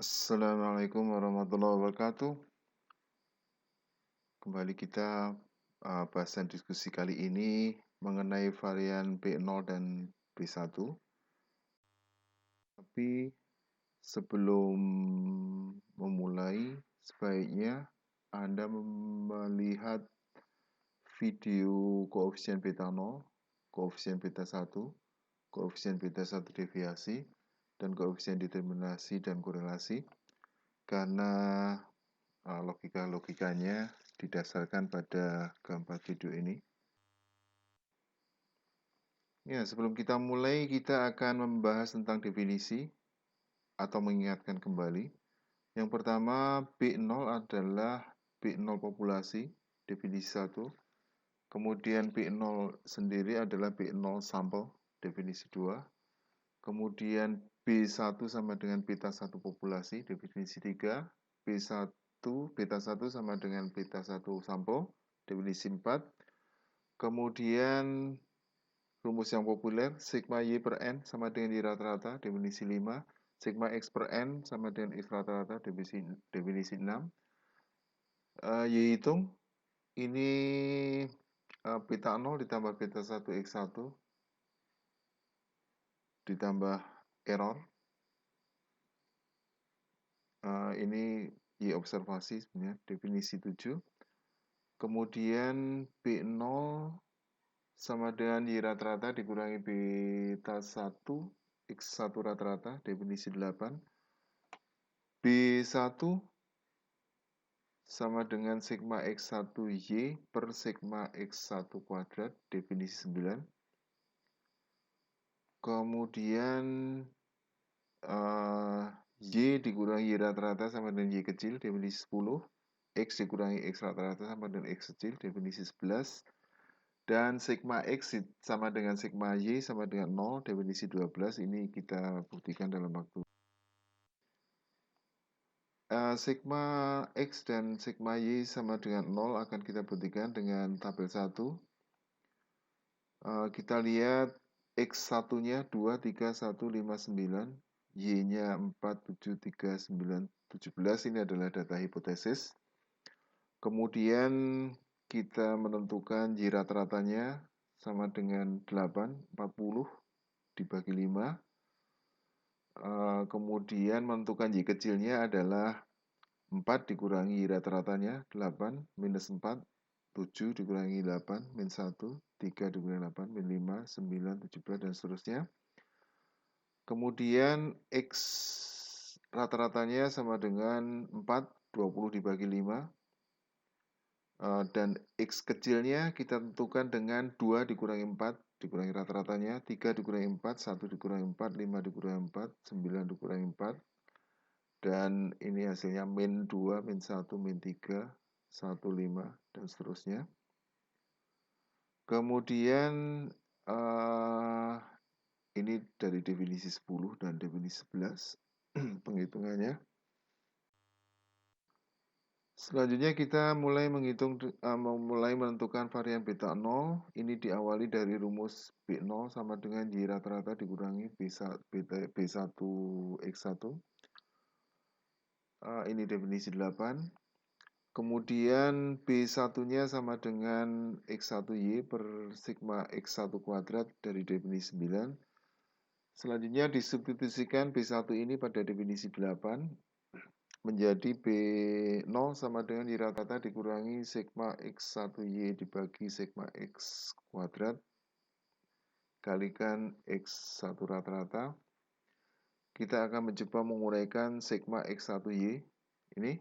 Assalamualaikum warahmatullahi wabarakatuh. Kembali kita bahasan diskusi kali ini mengenai varian B0 dan B1. Tapi sebelum memulai, sebaiknya Anda melihat video koefisien beta 0, koefisien beta 1, koefisien beta 1 deviasi, dan koefisien determinasi dan korelasi. Karena logika-logikanya didasarkan pada gambar video ini. Ya, sebelum kita mulai, kita akan membahas tentang definisi atau mengingatkan kembali. Yang pertama, B0 adalah B0 populasi, definisi 1. Kemudian B0 sendiri adalah B0 sampel, definisi 2. Kemudian B1 sama dengan beta 1 populasi, definisi 3. B1 beta 1 sama dengan beta 1 sampel, definisi 4. Kemudian rumus yang populer, sigma Y per N sama dengan Y rata-rata, definisi 5. Sigma X per N sama dengan X rata-rata, definisi 6. Y hitung, ini beta 0 ditambah beta 1 X1 ditambah error. Ini Y observasi sebenarnya, definisi 7. Kemudian B0 sama dengan Y rata-rata dikurangi beta 1 X1 rata-rata, definisi 8. B1 sama dengan sigma X1Y per sigma X1 kuadrat, definisi 9. Kemudian Y dikurangi Y rata-rata sama dengan Y kecil, definisi 10. X dikurangi X rata-rata sama dengan X kecil, definisi 11. Dan sigma X sama dengan sigma Y sama dengan 0, definisi 12. Ini kita buktikan dalam waktu. Sigma X dan sigma Y sama dengan 0 akan kita buktikan dengan tabel 1. Kita lihat X1-nya 2, 3, 1, 5, 9. Y-nya 4, 7, 3, 9, 17. Ini adalah data hipotesis. Kemudian kita menentukan Y rata-ratanya sama dengan 8, 40 dibagi 5. Kemudian menentukan Y kecilnya adalah 4 dikurangi Y rata-ratanya, 8, minus 4, 7 dikurangi 8, min 1, 3 dikurangi 8, min 5, 9, 17, dan seterusnya. Kemudian X rata-ratanya sama dengan 4, 20 dibagi 5. Dan X kecilnya kita tentukan dengan 2 dikurangi 4, dikurangi rata-ratanya, 3 dikurangi 4, 1 dikurangi 4, 5 dikurangi 4, 9 dikurangi 4. Dan ini hasilnya min 2, min 1, min 3, 1, 5, dan seterusnya. Kemudian ini dari definisi 10 dan definisi 11 penghitungannya. Selanjutnya kita mulai menentukan varian beta 0. Ini diawali dari rumus B0 sama dengan Y rata-rata dikurangi B1 X1. Ini definisi 8. Kemudian B1-nya sama dengan X1Y per sigma X1 kuadrat dari definisi 9. Selanjutnya disubstitusikan B1 ini pada definisi 8. Menjadi B0 sama dengan Y rata-rata dikurangi sigma X1Y dibagi sigma X kuadrat kalikan X1 rata-rata. Kita akan mencoba menguraikan sigma X1Y. Ini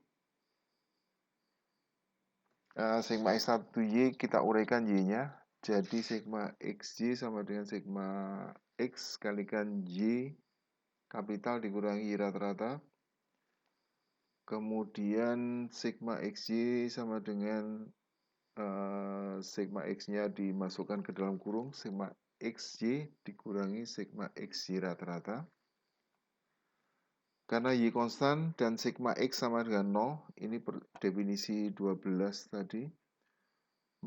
sigma X1Y kita uraikan Y-nya. Jadi sigma XY sama dengan sigma X kalikan Y kapital dikurangi Y rata-rata. Kemudian sigma XY sama dengan sigma X-nya dimasukkan ke dalam kurung, sigma XY dikurangi sigma XY rata-rata. Karena Y konstan dan sigma X sama dengan 0, ini definisi 12 tadi,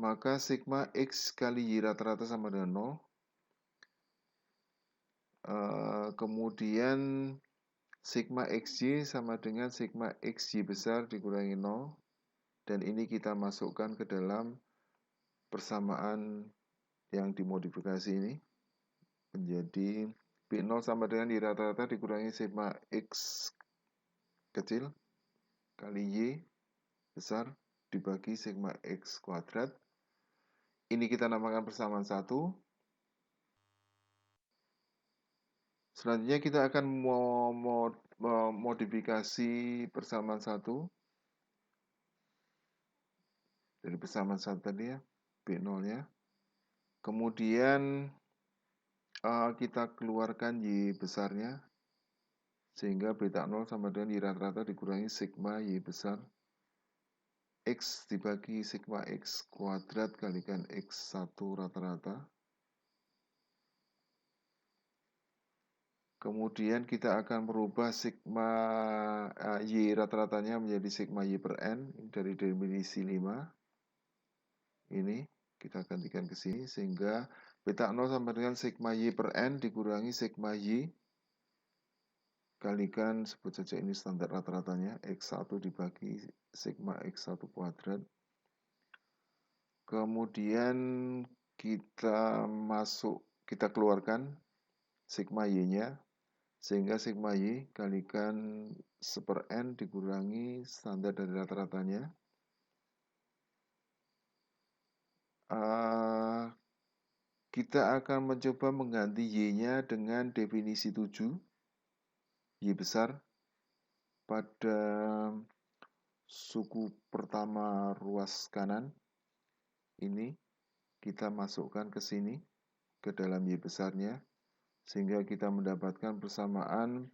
maka sigma X kali Y rata-rata sama dengan 0. Kemudian sigma xy sama dengan sigma xy besar dikurangi 0, dan ini kita masukkan ke dalam persamaan yang dimodifikasi ini menjadi B0 sama dengan Y rata-rata dikurangi sigma X kecil kali Y besar dibagi sigma X kuadrat. Ini kita namakan persamaan 1. Selanjutnya kita akan memodifikasi persamaan 1 dari persamaan 1 tadi ya, B0-nya. Kemudian kita keluarkan Y besarnya, sehingga beta 0 sama dengan Y rata-rata dikurangi sigma Y besar X dibagi sigma X kuadrat kalikan X1 rata-rata. Kemudian kita akan merubah sigma Y rata-ratanya menjadi sigma Y per N dari definisi 5. Ini kita gantikan ke sini sehingga beta 0 sama dengan sigma Y per N dikurangi sigma Y kalikan, sebut saja ini standar rata-ratanya, X1 dibagi sigma X1 kuadrat. Kemudian kita keluarkan sigma Y-nya, sehingga sigma Y kalikan 1/n dikurangi standar dari rata-ratanya. Kita akan mencoba mengganti Y-nya dengan definisi 7, Y besar, pada suku pertama ruas kanan. Ini kita masukkan ke sini, ke dalam Y besarnya, sehingga kita mendapatkan persamaan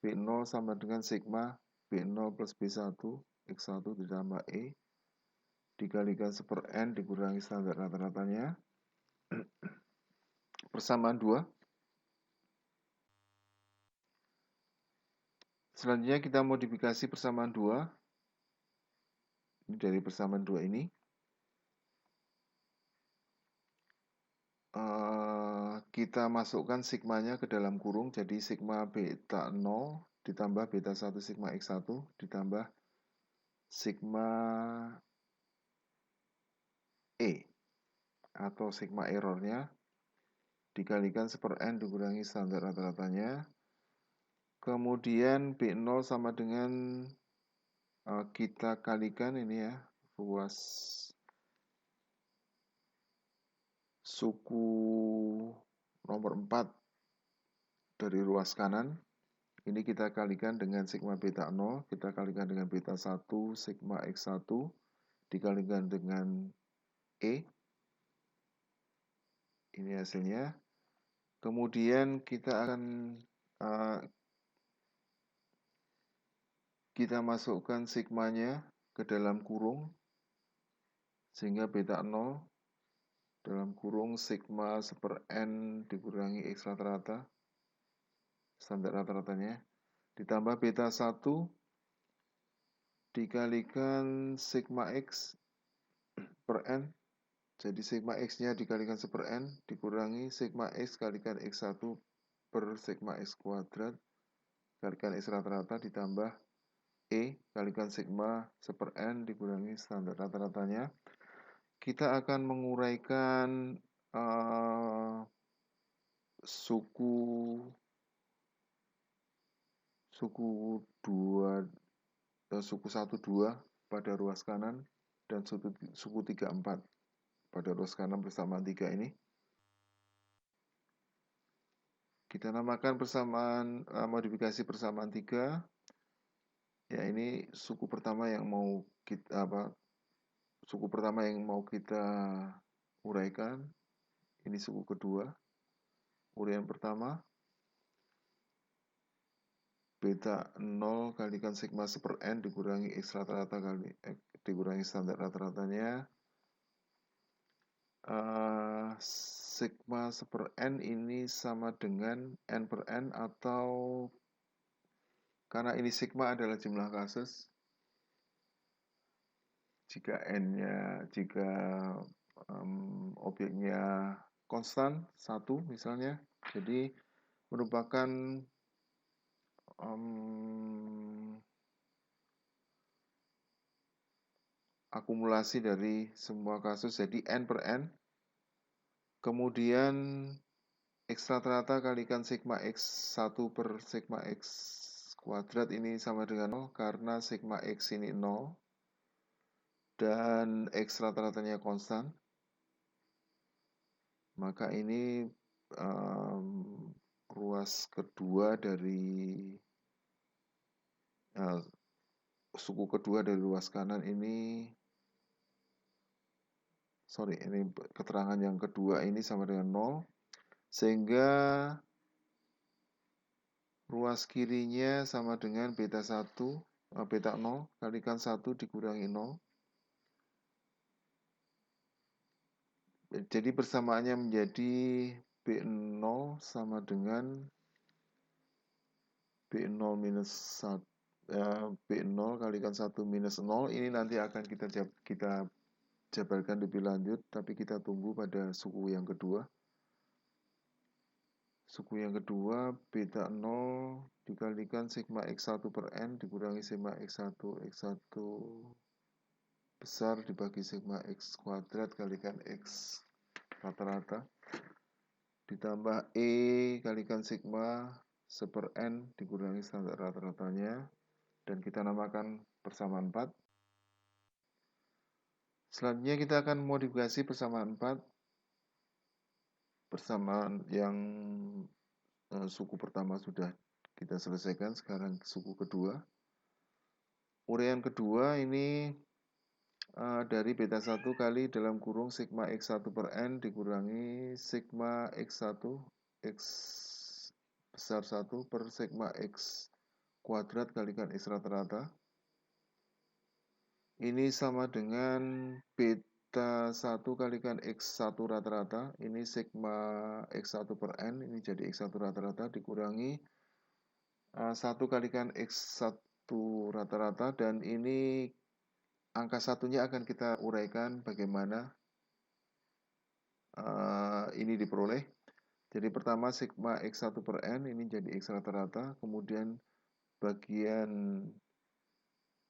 B0 sama dengan sigma B0 plus B1 X1 ditambah E dikalikan 1/n dikurangi standar rata-ratanya. Persamaan 2. Selanjutnya kita modifikasi persamaan 2. Ini dari persamaan 2 ini. Kita masukkan sigmanya ke dalam kurung, jadi sigma beta 0 ditambah beta 1 sigma X1 ditambah sigma E atau sigma errornya dikalikan 1/n dikurangi standar rata-ratanya. Kemudian B0 sama dengan kita kalikan ini ya, ruas suku nomor 4 dari ruas kanan. Ini kita kalikan dengan sigma beta 0, kita kalikan dengan beta 1 sigma X1 dikalikan dengan E. Ini hasilnya. Kemudian kita akan kita masukkan sigmanya ke dalam kurung, sehingga beta 0 dalam kurung sigma 1/n dikurangi X rata-rata, standar rata-ratanya, ditambah beta 1 dikalikan sigma X per N, jadi sigma X-nya dikalikan 1/n dikurangi sigma X kalikan X1 per sigma X kuadrat kalikan X rata-rata ditambah E kalikan sigma 1/n dikurangi standar rata-ratanya. Kita akan menguraikan suku 1 2 pada ruas kanan dan suku 3 4 pada ruas kanan persamaan 3 ini. Kita namakan persamaan modifikasi persamaan 3. Ya, ini suku pertama yang mau kita uraikan. Ini suku kedua. Uraian pertama beta 0 kalikan sigma 1/n dikurangi X rata-rata dikurangi standar rata-ratanya. Sigma 1/n ini sama dengan n per n, atau karena ini sigma adalah jumlah kasus, jika objeknya konstan 1 misalnya, jadi merupakan akumulasi dari semua kasus, jadi N per N. Kemudian X rata-rata kalikan sigma X1 per sigma X kuadrat ini sama dengan 0 karena sigma X ini 0 dan X rata-ratanya konstan. Maka ini ruas kedua dari suku kedua dari ruas kanan ini, ini keterangan yang kedua ini sama dengan 0, sehingga ruas kirinya sama dengan beta 1, beta 0 kalikan 1 dikurangi 0. Jadi persamaannya menjadi B0 sama dengan B0 minus 1, B0 kalikan 1 minus 0. Ini nanti akan kita jabarkan lebih lanjut, tapi kita tunggu pada suku yang kedua. Suku yang kedua, beta 0 dikalikan sigma X1 per N dikurangi sigma X1 besar dibagi sigma X kuadrat kalikan X rata-rata. Ditambah E kalikan sigma seper N dikurangi standar rata-ratanya. Dan kita namakan persamaan 4. Selanjutnya kita akan modifikasi persamaan 4. Persamaan yang suku pertama sudah kita selesaikan, sekarang suku kedua. Uraian kedua ini dari beta 1 kali dalam kurung sigma X1 per N dikurangi sigma X1 X besar 1 per sigma X kuadrat kalikan X rata-rata. Ini sama dengan beta 1 kalikan X1 rata-rata. Ini sigma X1 per N, ini jadi X1 rata-rata dikurangi 1 kalikan X1 rata-rata, dan ini angka satunya akan kita uraikan bagaimana ini diperoleh. Jadi pertama sigma X1 per N ini jadi X rata-rata, kemudian bagian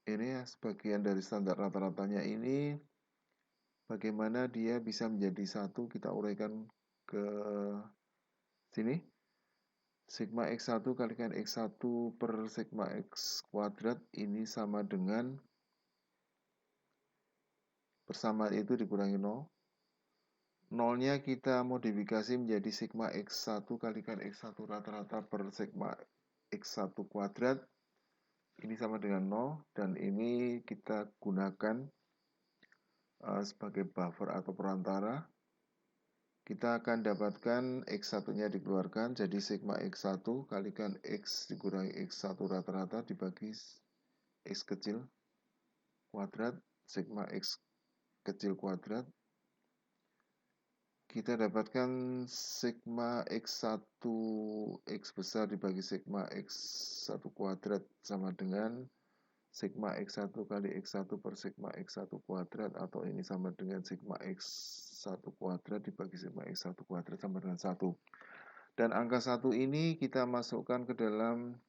ini ya, sebagian dari standar rata-ratanya ini bagaimana dia bisa menjadi 1, kita uraikan ke sini. Sigma X1 kalikan X1 per sigma X kuadrat ini sama dengan persamaan itu dikurangi 0. 0-nya kita modifikasi menjadi sigma X1 kalikan X1 rata-rata per sigma X1 kuadrat. Ini sama dengan 0, dan ini kita gunakan sebagai buffer atau perantara. Kita akan dapatkan X1-nya dikeluarkan, jadi sigma X1 kalikan X dikurangi X1 rata-rata dibagi X kecil kuadrat, sigma X kecil kuadrat. Kita dapatkan sigma X1 X besar dibagi sigma X1 kuadrat sama dengan sigma X1 kali X1 per sigma X1 kuadrat, atau ini sama dengan sigma X1 kuadrat dibagi sigma X1 kuadrat sama dengan 1. Dan angka 1 ini kita masukkan ke dalam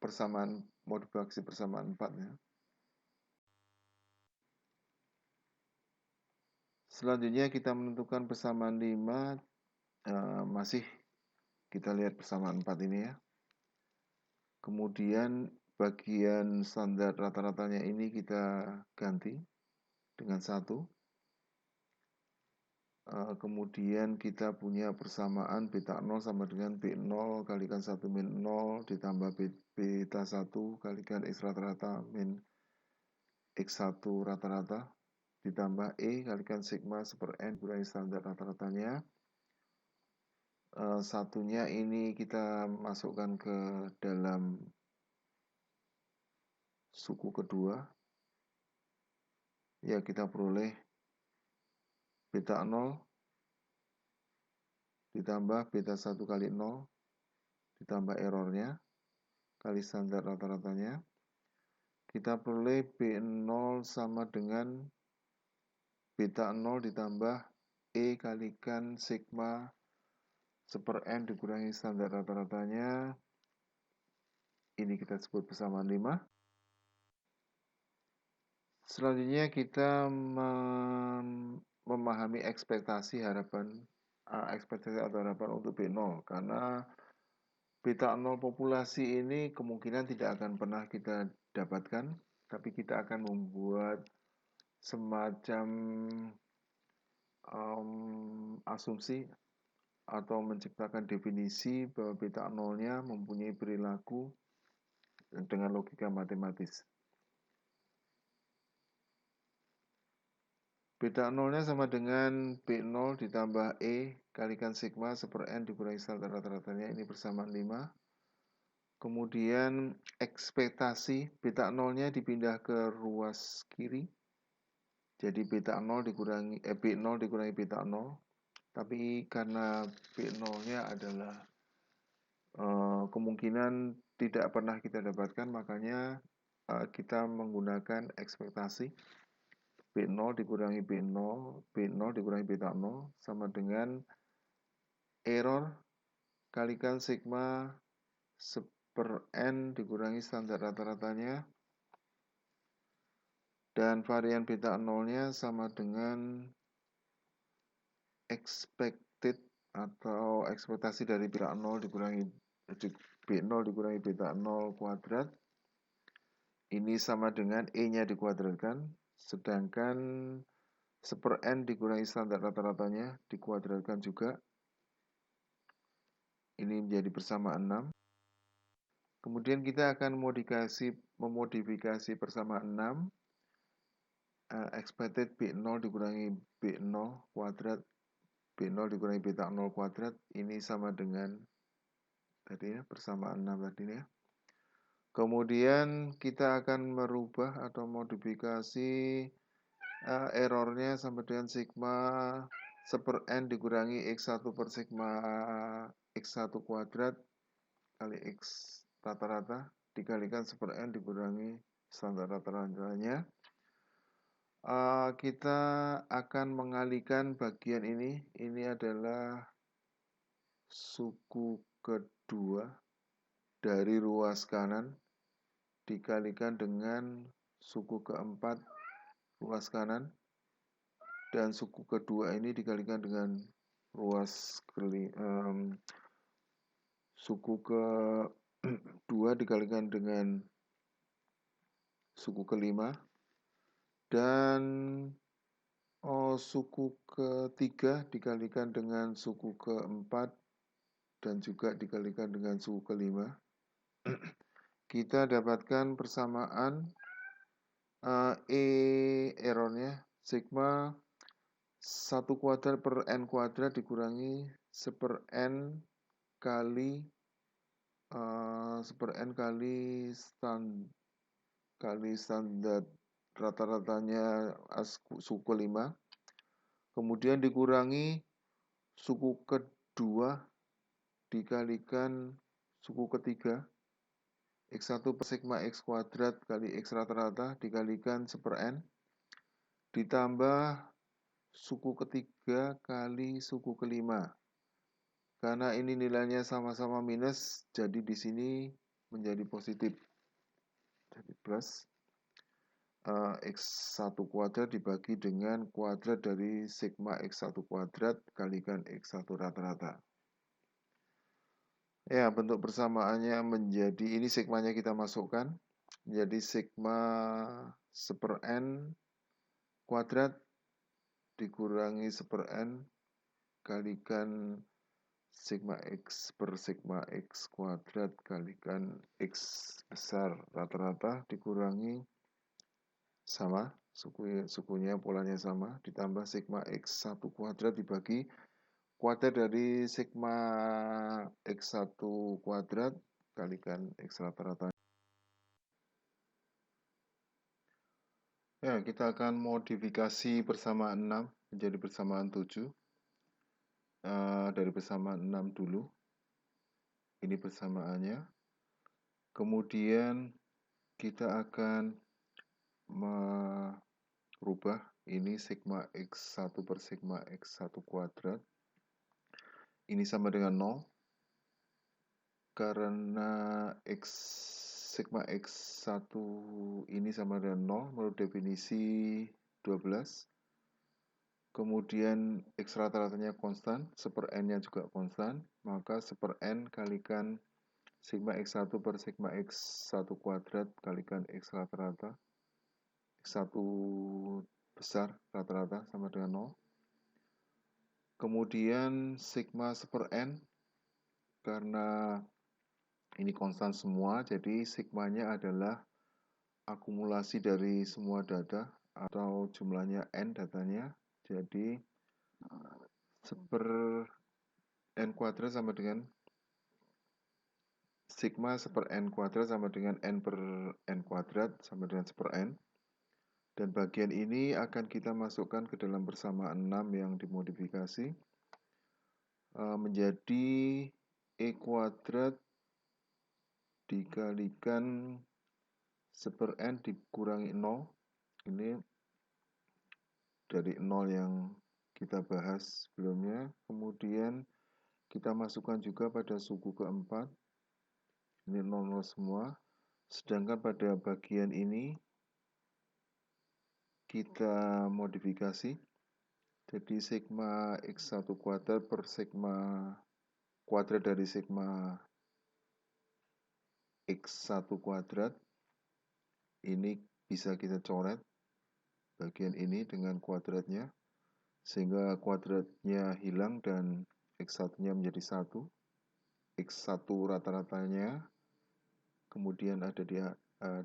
persamaan modifikasi persamaan 4 ya. Selanjutnya kita menentukan persamaan 5, masih kita lihat persamaan 4 ini ya. Kemudian bagian standar rata-ratanya ini kita ganti dengan 1. Kemudian kita punya persamaan beta 0 sama dengan B0 kalikan 1 min 0 ditambah beta 1 kalikan X rata-rata min X1 rata-rata ditambah E kalikan sigma seper N kurangi standar rata-ratanya. Satunya ini kita masukkan ke dalam suku kedua. Ya, kita peroleh beta 0 ditambah beta 1 kali 0 ditambah errornya kali standar rata-ratanya. Kita peroleh B0 sama dengan beta 0 ditambah E kalikan sigma 1/n dikurangi standar rata-ratanya, ini kita sebut persamaan 5. Selanjutnya kita memahami ekspektasi atau harapan untuk B0, karena beta 0 populasi ini kemungkinan tidak akan pernah kita dapatkan, tapi kita akan membuat semacam asumsi atau menciptakan definisi bahwa beta 0-nya mempunyai perilaku dengan logika matematis. Beta 0-nya sama dengan B0 ditambah E kalikan sigma 1/n dikurangi standar rata-ratanya, ini persamaan 5. Kemudian ekspektasi beta 0-nya dipindah ke ruas kiri. Jadi beta 0 dikurangi B0 dikurangi beta 0. Tapi karena B0-nya adalah kemungkinan tidak pernah kita dapatkan, makanya kita menggunakan ekspektasi B0 dikurangi B0 dikurangi beta 0 sama dengan error kalikan sigma 1/n dikurangi standar rata-ratanya, dan varian beta 0-nya sama dengan expected atau ekspektasi dari beta 0 dikurangi B0 dikurangi beta 0 kuadrat. Ini sama dengan E-nya dikuadratkan, sedangkan 1/n dikurangi standar rata-ratanya dikuadratkan juga. Ini menjadi persamaan 6. Kemudian kita akan memodifikasi persamaan 6. Expected B0 dikurangi B0 kuadrat, B0 dikurangi beta 0 kuadrat, ini sama dengan tadi ya, persamaan 6 tadi ya. Kemudian kita akan merubah atau modifikasi errornya sama dengan sigma 1/n dikurangi x1 per sigma x1 kuadrat kali x rata-rata dikalikan 1/n dikurangi standar rata-ratanya. Kita akan mengalihkan bagian ini adalah suku kedua dari ruas kanan dikalikan dengan suku keempat ruas kanan, dan suku kedua ini dikalikan dengan suku kedua dikalikan dengan suku kelima, dan suku ketiga dikalikan dengan suku keempat dan juga dikalikan dengan suku kelima. Kita dapatkan persamaan errornya sigma 1 kuadrat per n kuadrat dikurangi 1/n kali 1/n kali standar rata-ratanya suku 5, kemudian dikurangi suku kedua dikalikan suku ketiga x1 per sigma x kuadrat kali x rata-rata dikalikan 1/n ditambah suku ketiga kali suku kelima. Karena ini nilainya sama-sama minus, jadi di sini menjadi positif. Jadi plus x1 kuadrat dibagi dengan kuadrat dari sigma x1 kuadrat kalikan x1 rata-rata. Ya, bentuk persamaannya menjadi, ini sigmanya kita masukkan, menjadi sigma 1/n kuadrat dikurangi 1/n kalikan sigma x per sigma x kuadrat kalikan x besar rata-rata dikurangi sama, sukunya polanya sama, ditambah sigma x1 kuadrat dibagi kuadrat dari sigma x1 kuadrat kalikan x rata-rata. Ya, kita akan modifikasi persamaan 6 menjadi persamaan 7. Dari persamaan 6 dulu. Ini persamaannya. Kemudian kita akan merubah ini sigma x1 per sigma x1 kuadrat. ini sama dengan 0 karena sigma X1 ini sama dengan 0 menurut definisi 12. Kemudian X rata-ratanya konstan, 1/n-nya juga konstan, maka 1/n kalikan sigma X1 per sigma X1 kuadrat kalikan X rata-rata, X1 besar rata-rata sama dengan 0. Kemudian sigma 1/n, karena ini konstan semua, jadi sigmanya adalah akumulasi dari semua data atau jumlahnya n datanya. Jadi 1/n kuadrat sama dengan sigma 1/n kuadrat sama dengan n per n kuadrat sama dengan 1/n. Dan bagian ini akan kita masukkan ke dalam persamaan 6 yang dimodifikasi menjadi E kuadrat dikalikan 1/n dikurangi 0. Ini dari 0 yang kita bahas sebelumnya. Kemudian kita masukkan juga pada suku keempat. Ini 0 semua. Sedangkan pada bagian ini kita modifikasi. Jadi sigma X1 kuadrat per sigma kuadrat dari sigma X1 kuadrat. Ini bisa kita coret bagian ini dengan kuadratnya. Sehingga kuadratnya hilang dan X1-nya menjadi 1. X1 rata-ratanya kemudian ada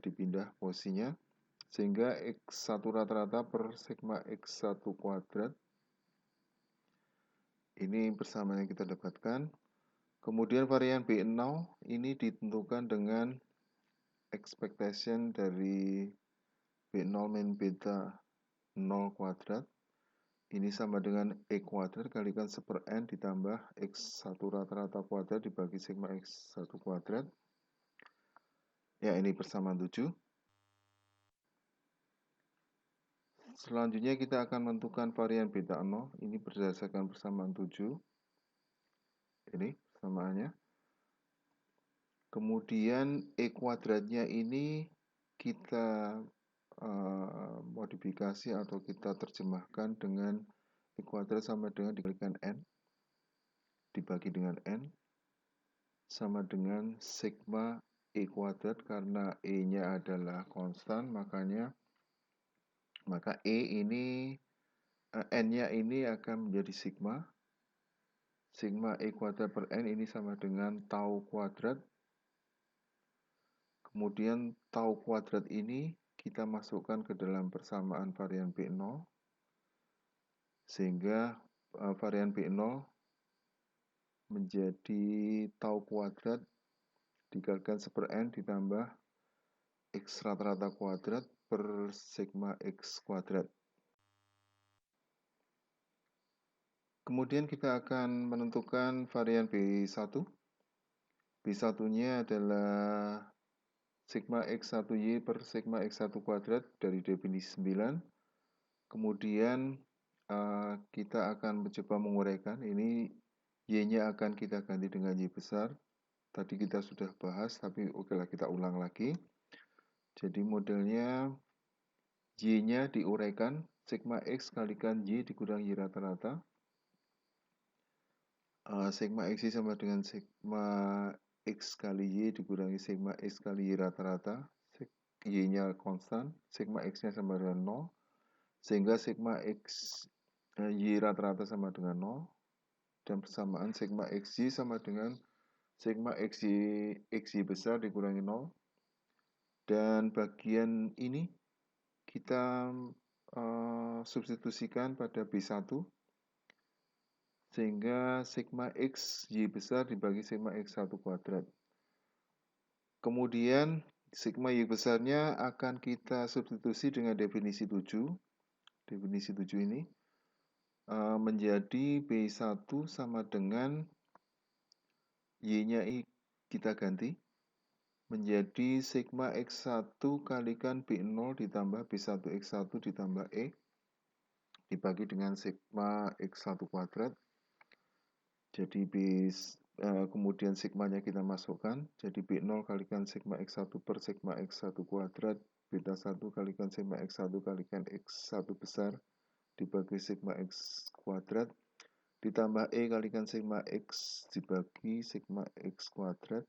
dipindah posisinya. Sehingga X1 rata-rata per sigma X1 kuadrat. Ini persamaan yang kita dapatkan. Kemudian varian B0 ini ditentukan dengan expectation dari B0 min beta 0 kuadrat. Ini sama dengan E kuadrat kalikan 1/n ditambah X1 rata-rata kuadrat dibagi sigma X1 kuadrat. Ya, ini persamaan 7. Selanjutnya kita akan menentukan varian beta 0. Ini berdasarkan persamaan 7. Ini persamaannya. Kemudian E kuadratnya ini kita modifikasi atau kita terjemahkan dengan E kuadrat sama dengan dikalikan N dibagi dengan N sama dengan sigma E kuadrat. Karena E-nya adalah konstan, maka E ini N-nya ini akan menjadi sigma. Sigma E kuadrat per N ini sama dengan tau kuadrat. Kemudian tau kuadrat ini kita masukkan ke dalam persamaan varian B0. Sehingga varian B0 menjadi tau kuadrat dikalikan 1/n ditambah X rata-rata kuadrat per sigma X kuadrat. Kemudian kita akan menentukan varian B1. B1-nya adalah sigma X1Y per sigma X1 kuadrat dari definisi 9. Kemudian kita akan mencoba menguraikan. Ini Y-nya akan kita ganti dengan Y besar. Tadi kita sudah bahas, tapi okelah kita ulang lagi. Jadi modelnya Y-nya diuraikan, sigma X kalikan Y dikurangi Y rata-rata. Sigma X sama dengan sigma X kali Y dikurangi sigma X kali Y rata-rata. Y-nya konstan, sigma X-nya sama dengan 0. Sehingga sigma X Y rata-rata sama dengan 0. Dan persamaan sigma XY sama dengan sigma XY besar dikurangi 0. Dan bagian ini kita substitusikan pada B1. Sehingga sigma X Y besar dibagi sigma X1 kuadrat. Kemudian sigma Y besarnya akan kita substitusi dengan definisi 7. Definisi 7 ini menjadi B1 sama dengan Y-nya kita ganti menjadi sigma X1 kalikan B0 ditambah B1 X1 ditambah E dibagi dengan sigma X1 kuadrat. Jadi kemudian sigmanya kita masukkan, jadi B0 kalikan sigma X1 per sigma X1 kuadrat, beta 1 kalikan sigma X1 kalikan X1 besar, dibagi sigma X kuadrat, ditambah E kalikan sigma X dibagi sigma X kuadrat,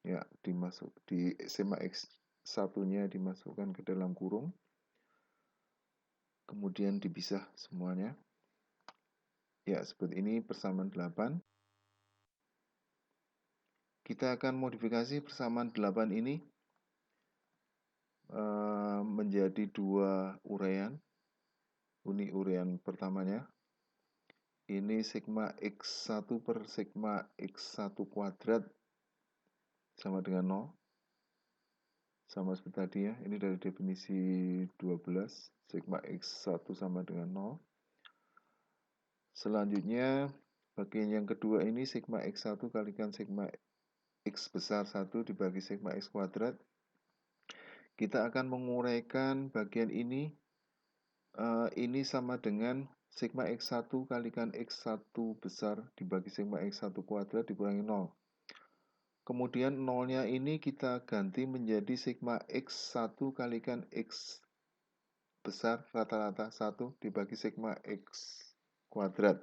ya di sigma X1-nya dimasukkan ke dalam kurung, kemudian dipisah semuanya. Ya, seperti ini persamaan 8. Kita akan modifikasi persamaan 8 ini menjadi dua uraian. Ini uraian pertamanya. Ini sigma X1 per sigma X1 kuadrat sama dengan 0. Sama seperti tadi ya. Ini dari definisi 12. Sigma X1 sama dengan 0. Selanjutnya, bagian yang kedua ini sigma X1 kalikan sigma X besar 1 dibagi sigma X kuadrat. Kita akan menguraikan bagian ini sama dengan sigma X1 kalikan X1 besar dibagi sigma X1 kuadrat dikurangi 0. Kemudian 0-nya ini kita ganti menjadi sigma X1 kalikan X besar rata-rata 1 dibagi sigma X kuadrat.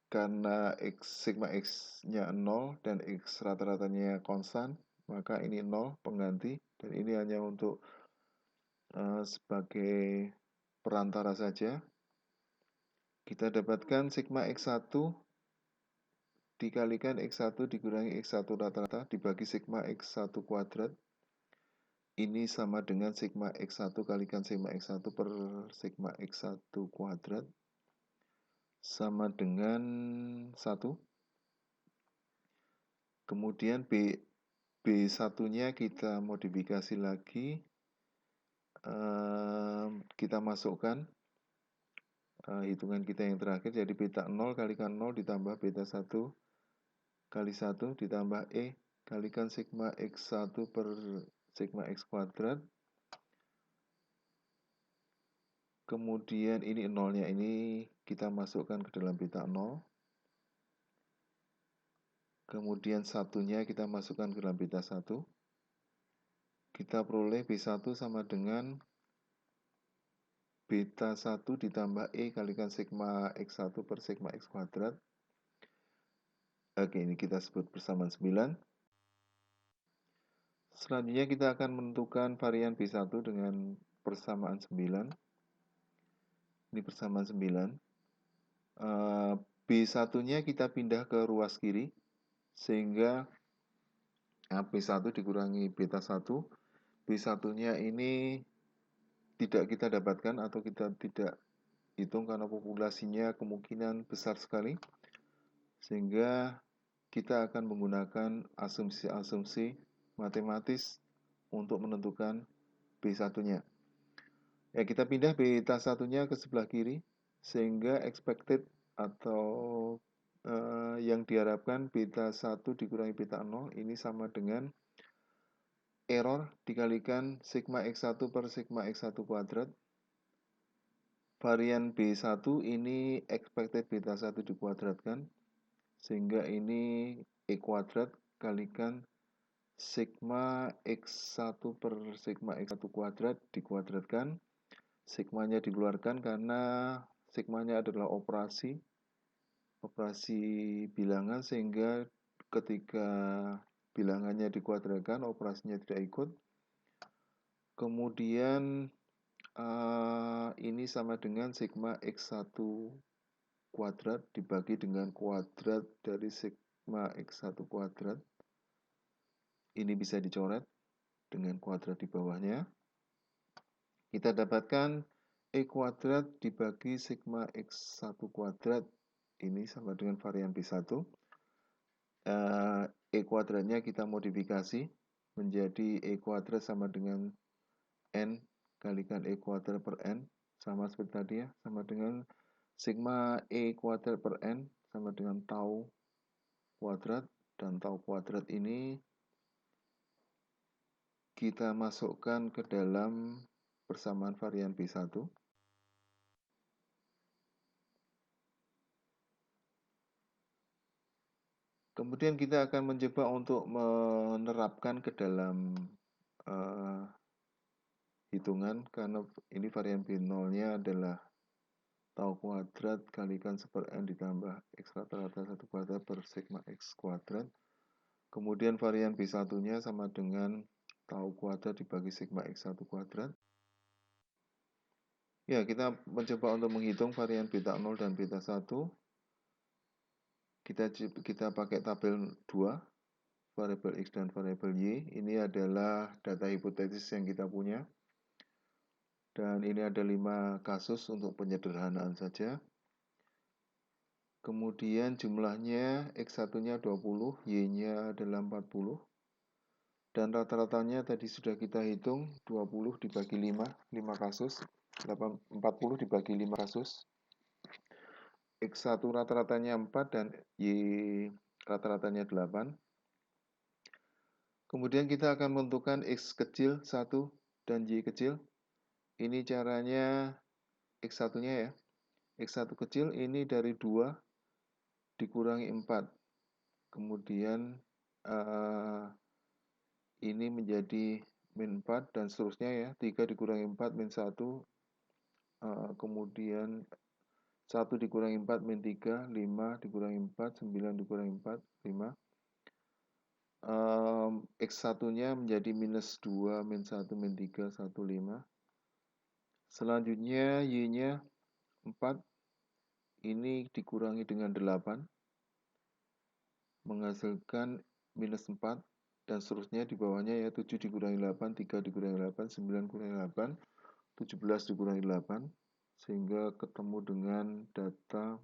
Karena sigma X-nya 0 dan X rata-ratanya konstan, maka ini 0 pengganti, dan ini hanya untuk sebagai perantara saja. Kita dapatkan sigma X1 dikalikan X1 dikurangi X1 rata-rata dibagi sigma X1 kuadrat. Ini sama dengan sigma X1 kalikan sigma X1 per sigma X1 kuadrat sama dengan 1. Kemudian B1-nya kita modifikasi lagi. Kita masukkan hitungan kita yang terakhir, jadi beta 0 kalikan 0 ditambah beta 1 kali 1 ditambah E kalikan sigma X1 per sigma X kuadrat. Kemudian ini 0-nya ini kita masukkan ke dalam beta 0. Kemudian 1-nya kita masukkan ke dalam beta 1. Kita peroleh B1 sama dengan beta 1 ditambah E kalikan sigma X1 per sigma X kuadrat. Oke, ini kita sebut persamaan 9. Selanjutnya kita akan menentukan varian B1 dengan persamaan 9. Ini persamaan 9. B1-nya kita pindah ke ruas kiri, sehingga B1 dikurangi beta 1. B1-nya ini tidak kita dapatkan atau kita tidak hitung karena populasinya kemungkinan besar sekali. Sehingga kita akan menggunakan asumsi-asumsi matematis untuk menentukan B1-nya. Ya, kita pindah beta 1-nya ke sebelah kiri, sehingga expected atau yang diharapkan beta 1 dikurangi beta 0 ini sama dengan error dikalikan sigma X1 per sigma X1 kuadrat. Varian B1 ini expected beta 1 dikuadratkan, sehingga ini E kuadrat kalikan sigma X1 per sigma X1 kuadrat dikuadratkan. Sigmanya dikeluarkan karena sigmanya adalah operasi bilangan, sehingga ketika bilangannya dikuadratkan operasinya tidak ikut. Kemudian ini sama dengan sigma X1 kuadrat dibagi dengan kuadrat dari sigma X1 kuadrat. Ini bisa dicoret dengan kuadrat di bawahnya. Kita dapatkan E kuadrat dibagi sigma X1 kuadrat. Ini sama dengan varian B1. E kuadratnya kita modifikasi menjadi E kuadrat sama dengan N kalikan E kuadrat per N. Sama seperti tadi ya, sama dengan sigma E kuadrat per N sama dengan tau kuadrat. Dan tau kuadrat ini kita masukkan ke dalam persamaan varian B1. Kemudian kita akan mencoba untuk menerapkan ke dalam hitungan, karena ini varian B0-nya adalah tau kuadrat kalikan 1/n ditambah X rata-rata 1 kuadrat per sigma X kuadrat. Kemudian varian B1-nya sama dengan tau kuadrat dibagi sigma X1 kuadrat. Ya, kita mencoba untuk menghitung varian beta 0 dan beta 1. Kita pakai tabel 2, variabel X dan variabel Y. Ini adalah data hipotesis yang kita punya. Dan ini ada 5 kasus untuk penyederhanaan saja. Kemudian jumlahnya X1-nya 20, Y-nya adalah 40. Dan rata-ratanya tadi sudah kita hitung, 20 dibagi 5 kasus. 40 dibagi 5 kasus. X1 rata-ratanya 4 dan Y rata-ratanya 8. Kemudian kita akan menentukan X kecil 1 dan Y kecil. Ini caranya X1-nya ya. X1 kecil ini dari 2 dikurangi 4. Kemudian ini menjadi min 4 dan seterusnya ya. 3 dikurangi 4 min 1. Kemudian 1 dikurangi 4 min 3, 5 dikurangi 4, 9 dikurangi 4, 5. X1-nya menjadi minus 2, min 1, min 3, 1, 5. Selanjutnya Y-nya 4. Ini dikurangi dengan 8. Menghasilkan minus 4. Dan seterusnya di bawahnya ya 7 dikurangi 8, 3 dikurangi 8, 9 dikurangi 8, 17 dikurangi 8. Sehingga ketemu dengan data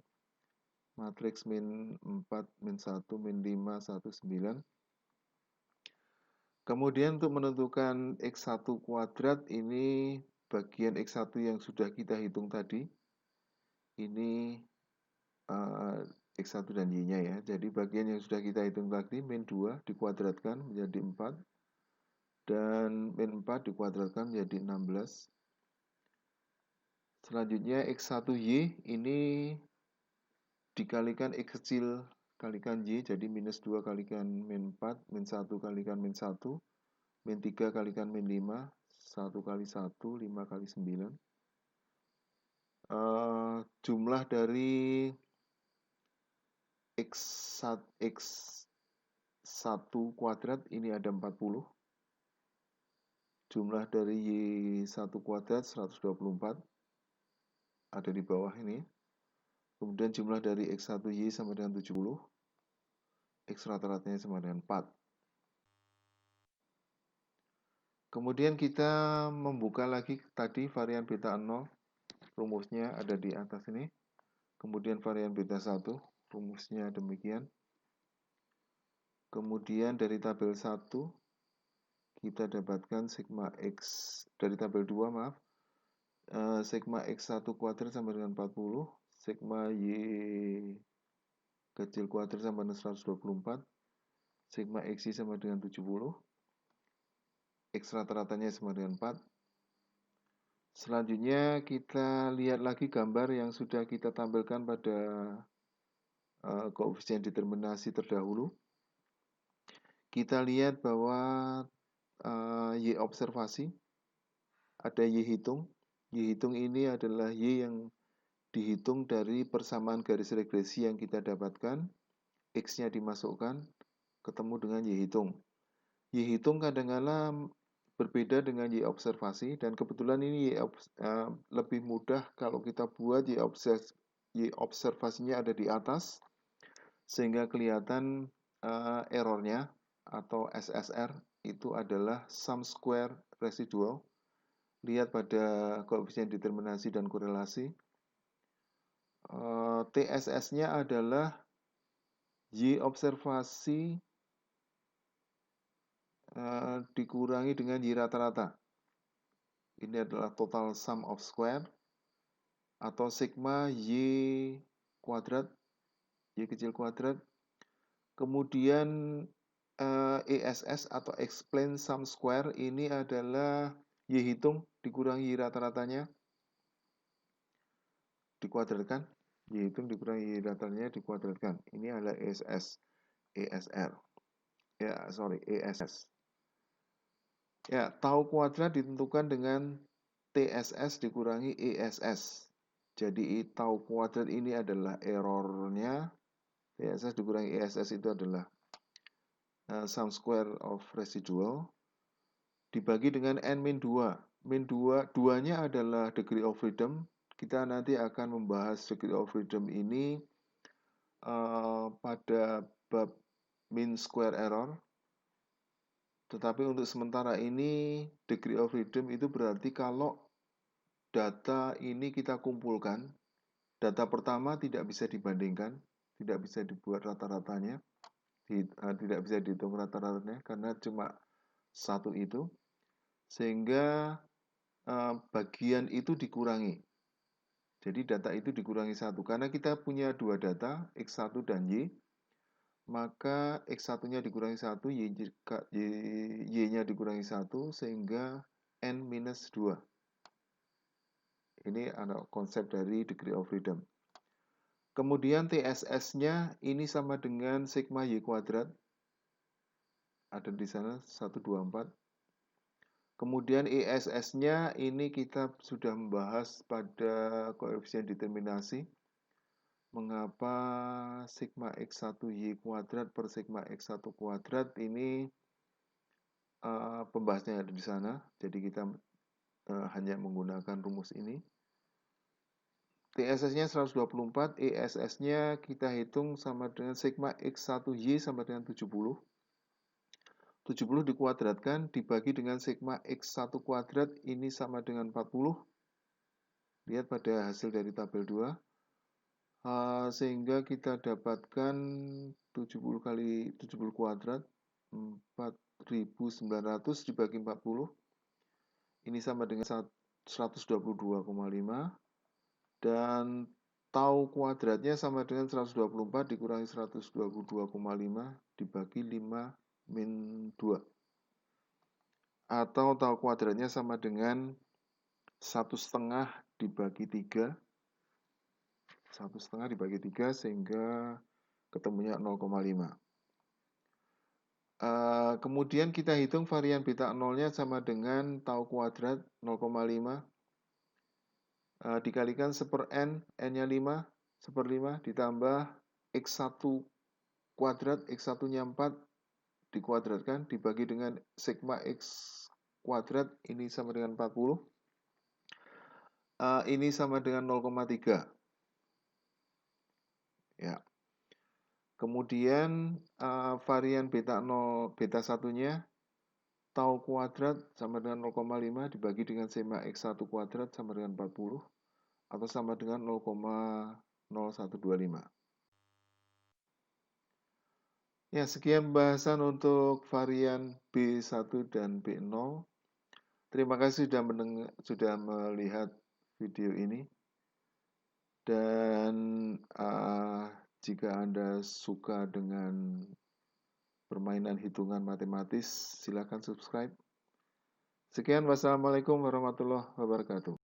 matriks min 4, min 1, min 5, 1, 9. Kemudian untuk menentukan X1 kuadrat, ini bagian X1 yang sudah kita hitung tadi. Ini X1 dan Y-nya ya. Jadi bagian yang sudah kita hitung tadi, min 2 dikuadratkan menjadi 4. Dan min 4 dikuadratkan menjadi 16. Selanjutnya X1Y ini dikalikan X kecil kalikan Y, jadi minus 2 kalikan min 4, min 1 kalikan min 1, min 3 kalikan min 5, 1 kali 1, 5 kali 9. Jumlah dari X1 kuadrat ini ada 40. Jumlah dari Y1 kuadrat 124. Ada di bawah ini. Kemudian jumlah dari X1Y sama dengan 70. X rata-ratanya sama dengan 4. Kemudian kita membuka lagi tadi varian beta 0. Rumusnya ada di atas ini. Kemudian varian beta 1. Rumusnya demikian. Kemudian dari tabel 1 kita dapatkan sigma X. Dari tabel 2 maaf. Sigma X1 kuadrat sama dengan 40. Sigma Y kecil kuadrat sama dengan 124. Sigma XY sama dengan 70. X rata-ratanya sama dengan 4. Selanjutnya kita lihat lagi gambar yang sudah kita tampilkan pada koefisien determinasi terdahulu. Kita lihat bahwa Y observasi, ada Y hitung. Y hitung ini adalah Y yang dihitung dari persamaan garis regresi yang kita dapatkan. X-nya dimasukkan, ketemu dengan Y hitung. Y hitung kadang-kala berbeda dengan Y observasi, dan kebetulan ini lebih mudah kalau kita buat Y observasinya ada di atas, sehingga kelihatan errornya atau SSR itu adalah sum square residual. Lihat pada koefisien determinasi dan korelasi. TSS-nya adalah Y observasi dikurangi dengan Y rata-rata. Ini adalah total sum of square atau sigma Y kuadrat, Y kecil kuadrat. Kemudian ESS atau explain sum square ini adalah Y hitung dikurangi Y rata-ratanya dikuadratkan. Y hitung dikurangi Y rata-ratanya dikuadratkan. Ini adalah ESS. ESR. ESS. Ya, tau kuadrat ditentukan dengan TSS dikurangi ESS. Jadi tau kuadrat ini adalah errornya, TSS dikurangi ESS itu adalah sum square of residual, dibagi dengan N-2. Min 2, 2-nya adalah degree of freedom. Kita nanti akan membahas degree of freedom ini pada bab mean square error. Tetapi untuk sementara ini, degree of freedom itu berarti kalau data ini kita kumpulkan, data pertama tidak bisa dibandingkan, tidak bisa dibuat rata-ratanya, tidak bisa dihitung rata-ratanya karena cuma satu itu, sehingga bagian itu dikurangi. Jadi data itu dikurangi satu. Karena kita punya dua data, X1 dan Y, maka X1-nya dikurangi 1, Y-nya dikurangi 1, sehingga N-2. Ini ada konsep dari degree of freedom. Kemudian TSS-nya ini sama dengan sigma Y kuadrat. Ada di sana 124. Kemudian ESS-nya ini kita sudah membahas pada koefisien determinasi. Mengapa sigma X1 Y kuadrat per sigma X1 kuadrat ini pembahasannya ada di sana. Jadi kita hanya menggunakan rumus ini. TSS-nya 124, ESS-nya kita hitung sama dengan sigma X1Y sama dengan 70. 70 dikuadratkan dibagi dengan sigma X1 kuadrat ini sama dengan 40. Lihat pada hasil dari tabel 2. Sehingga kita dapatkan 70 kali 70 kuadrat 4.900 dibagi 40. Ini sama dengan 122,5. Dan tau kuadratnya sama dengan 124 dikurangi 122,5 dibagi 5 min 2. Atau tau kuadratnya sama dengan 1,5 dibagi 3. 1,5 dibagi 3 sehingga ketemunya 0,5. Kemudian kita hitung varian beta 0-nya sama dengan tau kuadrat 0,5 dikalikan 1/n, n-nya 5, 1/5 ditambah x1 kuadrat, x1-nya 4 dikuadratkan dibagi dengan sigma x kuadrat ini sama dengan 40. Ini sama dengan 0,3. Ya. Kemudian varian beta 0, beta 1-nya tau kuadrat sama dengan 0,5 dibagi dengan sigma x1 kuadrat sama dengan 40 atau sama dengan 0,0125. Ya, sekian pembahasan untuk varian B1 dan B0. Terima kasih sudah melihat video ini. Dan jika Anda suka dengan permainan hitungan matematis, silakan subscribe. Sekian, wassalamualaikum warahmatullahi wabarakatuh.